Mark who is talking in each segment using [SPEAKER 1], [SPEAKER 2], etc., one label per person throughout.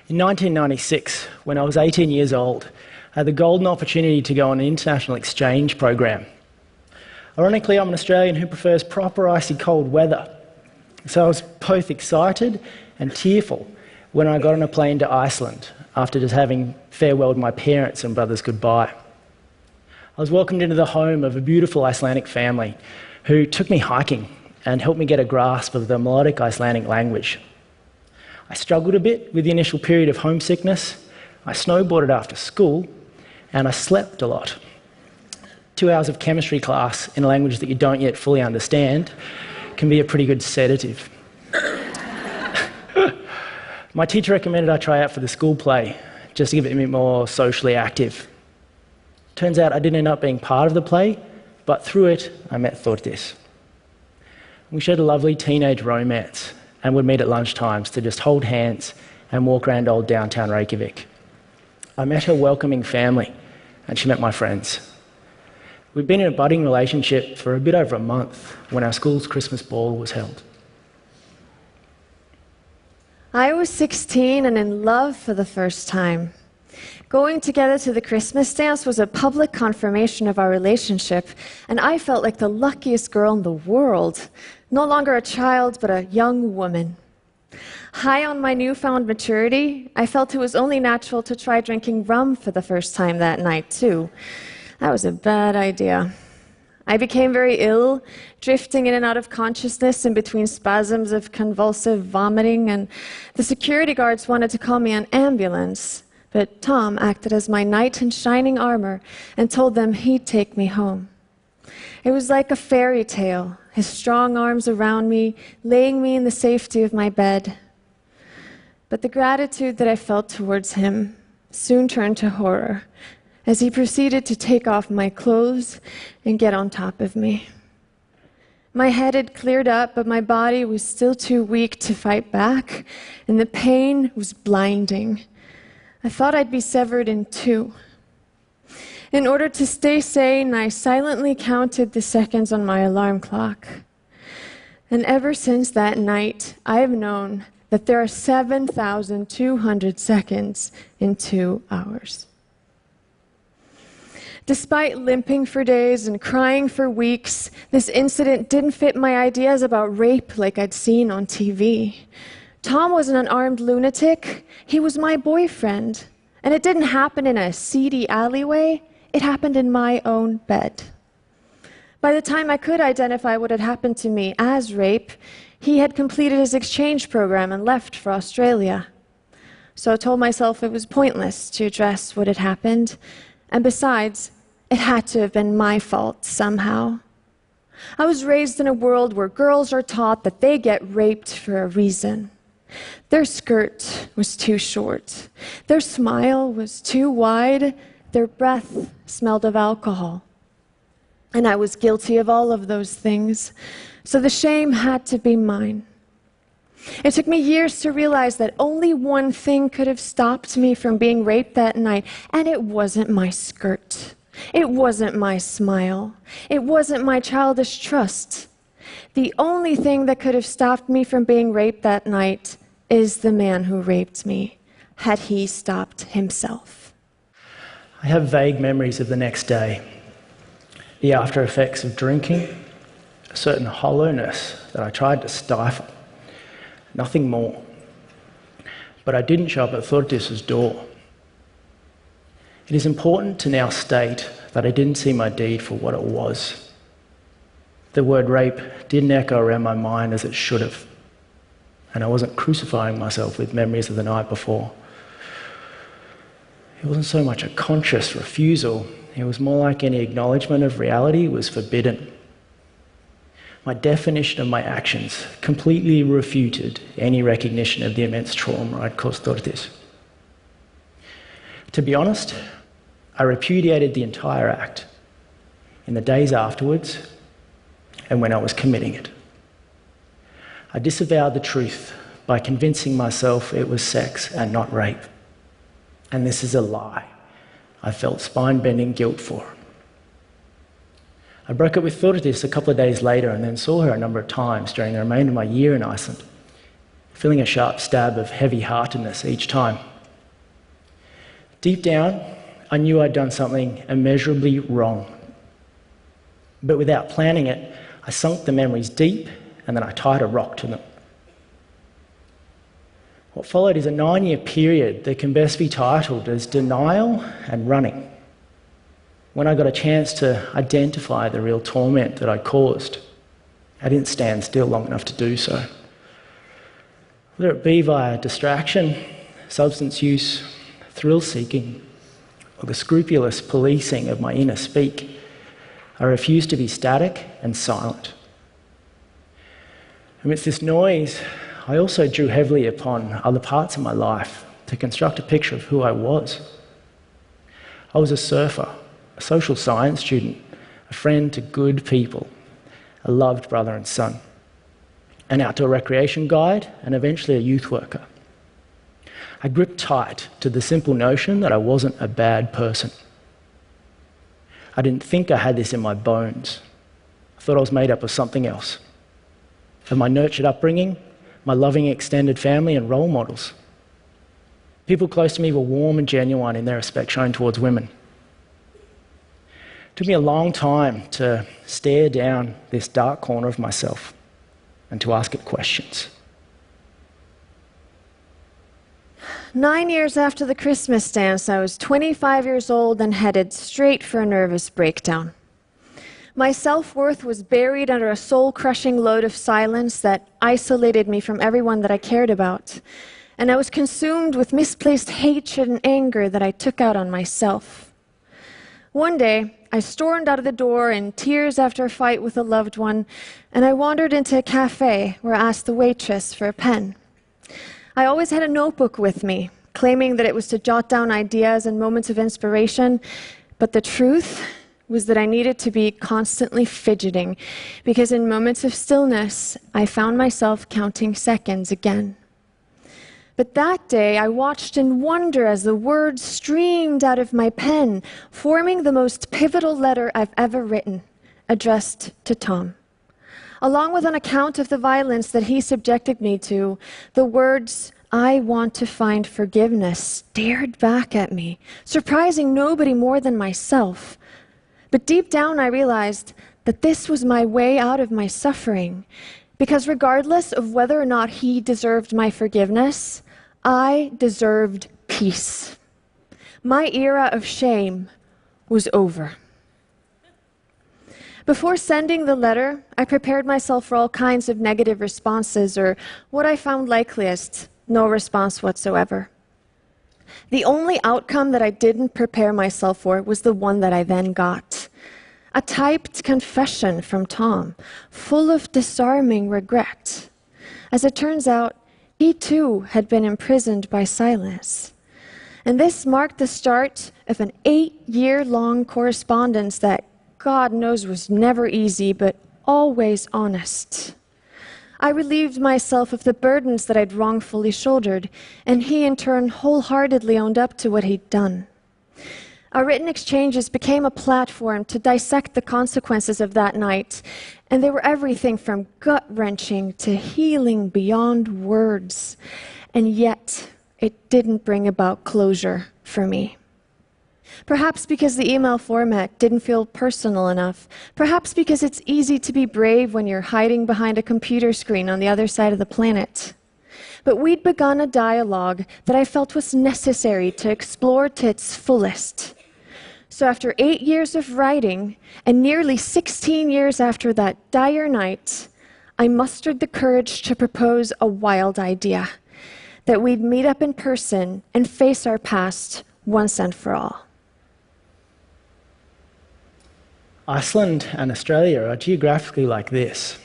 [SPEAKER 1] In 1996, when I was 18 years old, I had the golden opportunity to go on an international exchange program. Ironically, I'm an Australian who prefers proper icy cold weather. So I was both excited and tearful when I got on a plane to Iceland after just having farewelled my parents and brothers goodbye. I was welcomed into the home of a beautiful Icelandic family who took me hiking and helped me get a grasp of the melodic Icelandic language. I struggled a bit with the initial period of homesickness. I snowboarded after school, and I slept a lot. 2 hours of chemistry class in a language that you don't yet fully understand can be a pretty good sedative. My teacher recommended I try out for the school play, just to get a bit more socially active. Turns out I didn't end up being part of the play, but through it, I met Thordis. We shared a lovely teenage romance and would meet at lunchtimes to just hold hands and walk around old downtown Reykjavik. I met her welcoming family, and she met my friends. We'd been in a budding relationship for a bit over a month when our school's Christmas ball was held.
[SPEAKER 2] I was 16 and in love for the first time. Going together to the Christmas dance was a public confirmation of our relationship, and I felt like the luckiest girl in the world. No longer a child, but a young woman. High on my newfound maturity, I felt it was only natural to try drinking rum for the first time that night, too. That was a bad idea. I became very ill, drifting in and out of consciousness in between spasms of convulsive vomiting, and the security guards wanted to call me an ambulance. But Tom acted as my knight in shining armor and told them he'd take me home. It was like a fairy tale, his strong arms around me, laying me in the safety of my bed. But the gratitude that I felt towards him soon turned to horror as he proceeded to take off my clothes and get on top of me. My head had cleared up, but my body was still too weak to fight back, and the pain was blinding. I thought I'd be severed in two. In order to stay sane, I silently counted the seconds on my alarm clock. And ever since that night, I have known that there are 7,200 seconds in 2 hours. Despite limping for days and crying for weeks, this incident didn't fit my ideas about rape like I'd seen on TV. Tom wasn't an armed lunatic. He was my boyfriend. And it didn't happen in a seedy alleyway. It happened in my own bed. By the time I could identify what had happened to me as rape, he had completed his exchange program and left for Australia. So I told myself it was pointless to address what had happened. And besides, it had to have been my fault somehow. I was raised in a world where girls are taught that they get raped for a reason. Their skirt was too short. Their smile was too wide. Their breath smelled of alcohol. And I was guilty of all of those things, so the shame had to be mine. It took me years to realize that only one thing could have stopped me from being raped that night, and it wasn't my skirt. It wasn't my smile. It wasn't my childish trust. The only thing that could have stopped me from being raped that night is the man who raped me, had he stopped himself.
[SPEAKER 1] I have vague memories of the next day, the after effects of drinking, a certain hollowness that I tried to stifle, nothing more. But I didn't show up at Thordis' door. It is important to now state that I didn't see my deed for what it was. The word rape didn't echo around my mind as it should have, and I wasn't crucifying myself with memories of the night before. It wasn't so much a conscious refusal, it was more like any acknowledgement of reality was forbidden. My definition of my actions completely refuted any recognition of the immense trauma I'd caused Thordis. To be honest, I repudiated the entire act in the days afterwards and when I was committing it. I disavowed the truth by convincing myself it was sex and not rape. And this is a lie I felt spine-bending guilt for. I broke up with Thordis a couple of days later and then saw her a number of times during the remainder of my year in Iceland, feeling a sharp stab of heavy-heartedness each time. Deep down, I knew I'd done something immeasurably wrong. But without planning it, I sunk the memories deep and then I tied a rock to them. What followed is a 9-year period that can best be titled as denial and running, when I got a chance to identify the real torment that I'd caused. I didn't stand still long enough to do so. Whether it be via distraction, substance use, thrill-seeking, or the scrupulous policing of my inner speak, I refused to be static and silent. Amidst this noise, I also drew heavily upon other parts of my life to construct a picture of who I was. I was a surfer, a social science student, a friend to good people, a loved brother and son, an outdoor recreation guide, and eventually a youth worker. I gripped tight to the simple notion that I wasn't a bad person. I didn't think I had this in my bones. I thought I was made up of something else. Of my nurtured upbringing, my loving extended family and role models. People close to me were warm and genuine in their respect shown towards women. It took me a long time to stare down this dark corner of myself and to ask it questions.
[SPEAKER 2] 9 years after the Christmas dance, I was 25 years old and headed straight for a nervous breakdown. My self-worth was buried under a soul-crushing load of silence that isolated me from everyone that I cared about. And I was consumed with misplaced hatred and anger that I took out on myself. One day, I stormed out of the door in tears after a fight with a loved one, and I wandered into a cafe where I asked the waitress for a pen. I always had a notebook with me, claiming that it was to jot down ideas and moments of inspiration, but the truth was that I needed to be constantly fidgeting, because in moments of stillness, I found myself counting seconds again. But that day, I watched in wonder as the words streamed out of my pen, forming the most pivotal letter I've ever written, addressed to Tom. Along with an account of the violence that he subjected me to, the words, "I want to find forgiveness," stared back at me, surprising nobody more than myself. But deep down, I realized that this was my way out of my suffering, because regardless of whether or not he deserved my forgiveness, I deserved peace. My era of shame was over. Before sending the letter, I prepared myself for all kinds of negative responses, or what I found likeliest, no response whatsoever. The only outcome that I didn't prepare myself for was the one that I then got. A typed confession from Tom, full of disarming regret. As it turns out, he too had been imprisoned by silence. And this marked the start of an 8-year-long correspondence that God knows was never easy, but always honest. I relieved myself of the burdens that I'd wrongfully shouldered, and he in turn wholeheartedly owned up to what he'd done. Our written exchanges became a platform to dissect the consequences of that night, and they were everything from gut-wrenching to healing beyond words. And yet, it didn't bring about closure for me. Perhaps because the email format didn't feel personal enough. Perhaps because it's easy to be brave when you're hiding behind a computer screen on the other side of the planet. But we'd begun a dialogue that I felt was necessary to explore to its fullest. So after 8 years of writing, and nearly 16 years after that dire night, I mustered the courage to propose a wild idea, that we'd meet up in person and face our past once and for all.
[SPEAKER 1] Iceland and Australia are geographically like this.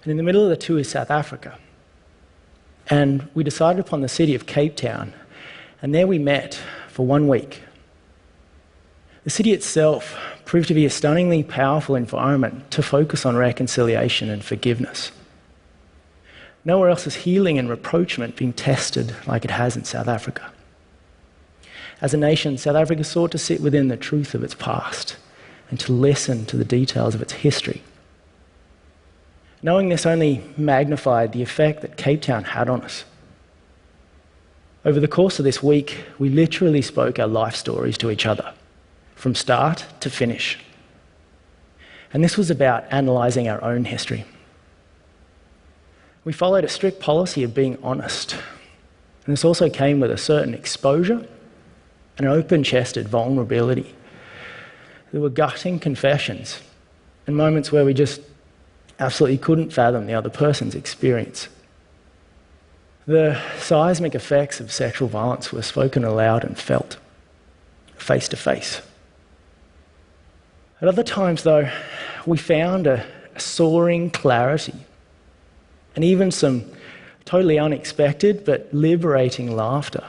[SPEAKER 1] And in the middle of the two is South Africa. And we decided upon the city of Cape Town, and there we met for 1 week. The city itself proved to be a stunningly powerful environment to focus on reconciliation and forgiveness. Nowhere else is healing and rapprochement being tested like it has in South Africa. As a nation, South Africa sought to sit within the truth of its past and to listen to the details of its history. Knowing this only magnified the effect that Cape Town had on us. Over the course of this week, we literally spoke our life stories to each other, from start to finish. And this was about analysing our own history. We followed a strict policy of being honest, and this also came with a certain exposure and an open-chested vulnerability. There were gutting confessions and moments where we just absolutely couldn't fathom the other person's experience. The seismic effects of sexual violence were spoken aloud and felt, face to face. At other times, though, we found a soaring clarity and even some totally unexpected but liberating laughter.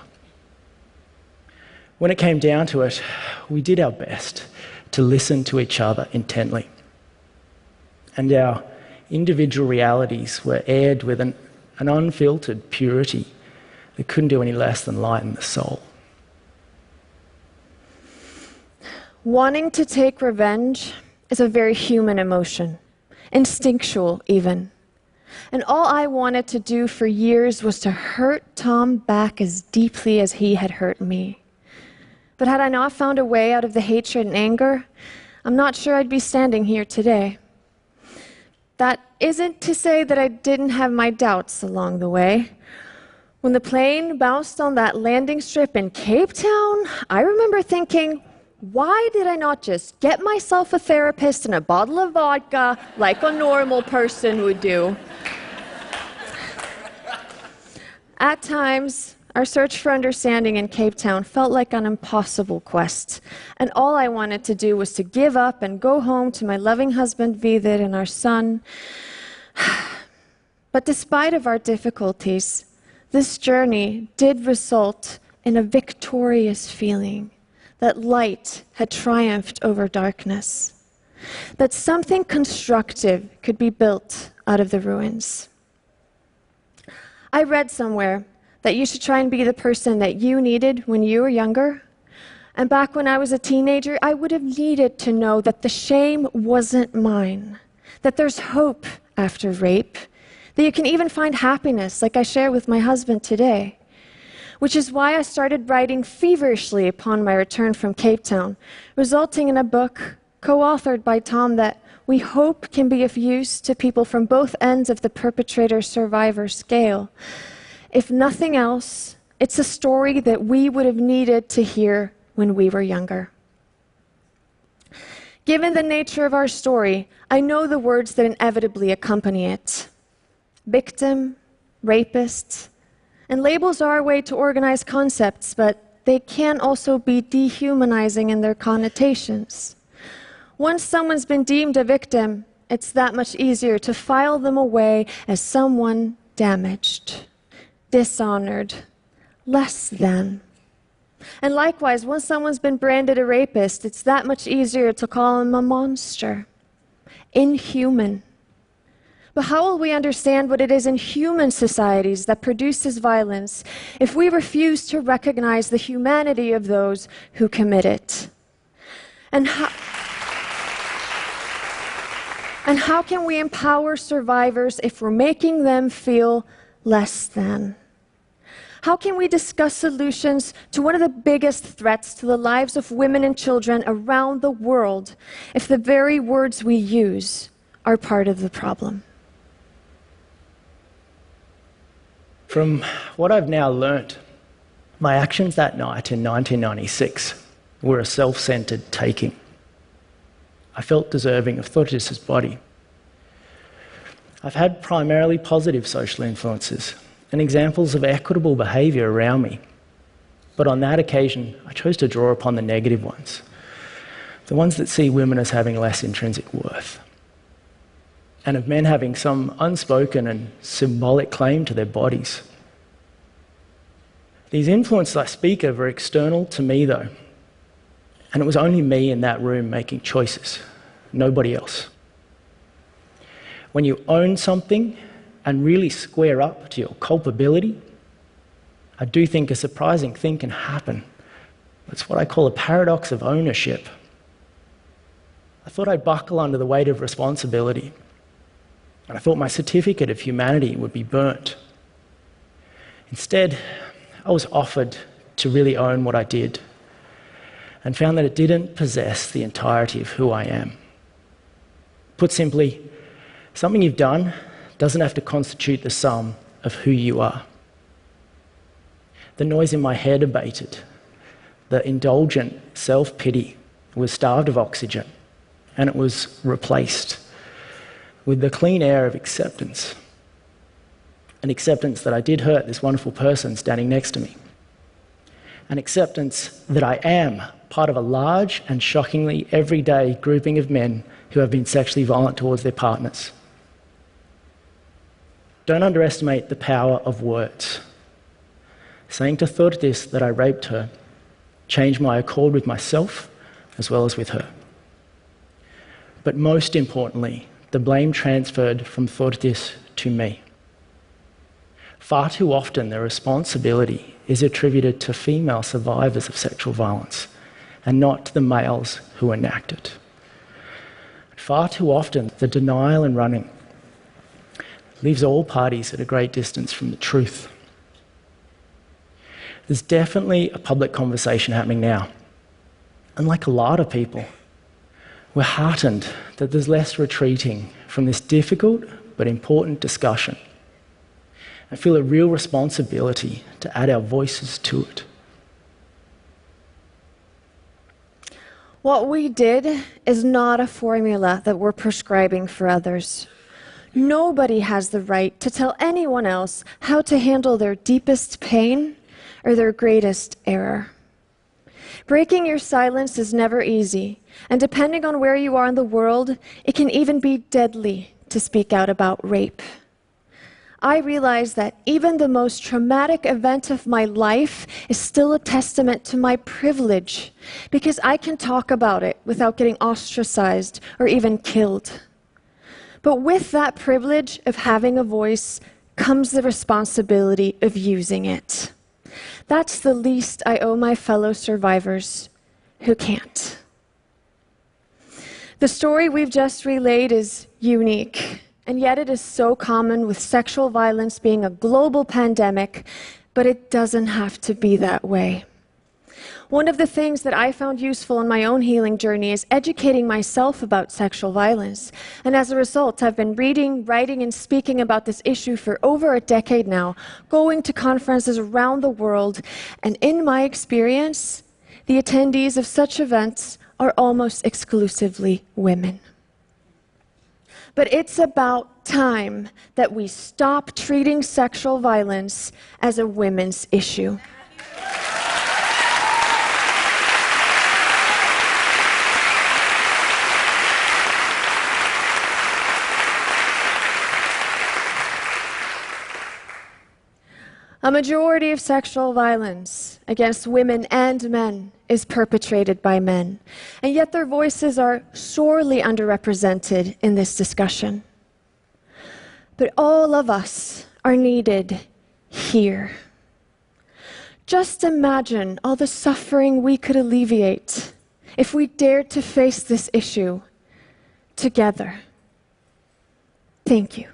[SPEAKER 1] When it came down to it, we did our best to listen to each other intently. And our individual realities were aired with an unfiltered purity that couldn't do any less than lighten the soul.
[SPEAKER 2] Wanting to take revenge is a very human emotion, instinctual even. And all I wanted to do for years was to hurt Tom back as deeply as he had hurt me. But had I not found a way out of the hatred and anger, I'm not sure I'd be standing here today. That isn't to say that I didn't have my doubts along the way. When the plane bounced on that landing strip in Cape Town, I remember thinking, why did I not just get myself a therapist and a bottle of vodka like a normal person would do? At times, our search for understanding in Cape Town felt like an impossible quest, and all I wanted to do was to give up and go home to my loving husband Vidar and our son. But despite of our difficulties, this journey did result in a victorious feeling that light had triumphed over darkness, that something constructive could be built out of the ruins. I read somewhere that you should try and be the person that you needed when you were younger. And back when I was a teenager, I would have needed to know that the shame wasn't mine, that there's hope after rape, that you can even find happiness, like I share with my husband today. Which is why I started writing feverishly upon my return from Cape Town, resulting in a book co-authored by Tom that we hope can be of use to people from both ends of the perpetrator-survivor scale. If nothing else, it's a story that we would have needed to hear when we were younger. Given the nature of our story, I know the words that inevitably accompany it. Victim, rapist, and labels are a way to organize concepts, but they can also be dehumanizing in their connotations. Once someone's been deemed a victim, it's that much easier to file them away as someone damaged, dishonored, less than. And likewise, once someone's been branded a rapist, it's that much easier to call him a monster, inhuman. But how will we understand what it is in human societies that produces violence if we refuse to recognize the humanity of those who commit it? And how can we empower survivors if we're making them feel less than? How can we discuss solutions to one of the biggest threats to the lives of women and children around the world if the very words we use are part of the problem?
[SPEAKER 1] From what I've now learnt, my actions that night in 1996 were a self-centered taking. I felt deserving of Thordis' body. I've had primarily positive social influences and examples of equitable behaviour around me. But on that occasion, I chose to draw upon the negative ones, the ones that see women as having less intrinsic worth, and of men having some unspoken and symbolic claim to their bodies. These influences I speak of are external to me, though, and it was only me in that room making choices, nobody else. When you own something and really square up to your culpability, I do think a surprising thing can happen. It's what I call a paradox of ownership. I thought I'd buckle under the weight of responsibility, and I thought my certificate of humanity would be burnt. Instead, I was offered to really own what I did and found that it didn't possess the entirety of who I am. Put simply, something you've done doesn't have to constitute the sum of who you are. The noise in my head abated. The indulgent self-pity was starved of oxygen, and it was replaced with the clean air of acceptance. An acceptance that I did hurt this wonderful person standing next to me. An acceptance that I am part of a large and shockingly everyday grouping of men who have been sexually violent towards their partners. Don't underestimate the power of words. Saying to Thordis that I raped her changed my accord with myself as well as with her. But most importantly, the blame transferred from Thordis to me. Far too often, the responsibility is attributed to female survivors of sexual violence and not to the males who enact it. Far too often, the denial and running leaves all parties at a great distance from the truth. There's definitely a public conversation happening now. And like a lot of people, we're heartened that there's less retreating from this difficult but important discussion and feel a real responsibility to add our voices to it.
[SPEAKER 2] What we did is not a formula that we're prescribing for others. Nobody has the right to tell anyone else how to handle their deepest pain or their greatest error. Breaking your silence is never easy, and depending on where you are in the world, it can even be deadly to speak out about rape. I realize that even the most traumatic event of my life is still a testament to my privilege, because I can talk about it without getting ostracized or even killed. But with that privilege of having a voice comes the responsibility of using it. That's the least I owe my fellow survivors who can't. The story we've just relayed is unique, and yet it is so common with sexual violence being a global pandemic, but it doesn't have to be that way. One of the things that I found useful in my own healing journey is educating myself about sexual violence. And as a result, I've been reading, writing, and speaking about this issue for over a decade now, going to conferences around the world. And in my experience, the attendees of such events are almost exclusively women. But it's about time that we stop treating sexual violence as a women's issue. A majority of sexual violence against women and men is perpetrated by men, and yet their voices are sorely underrepresented in this discussion. But all of us are needed here. Just imagine all the suffering we could alleviate if we dared to face this issue together. Thank you.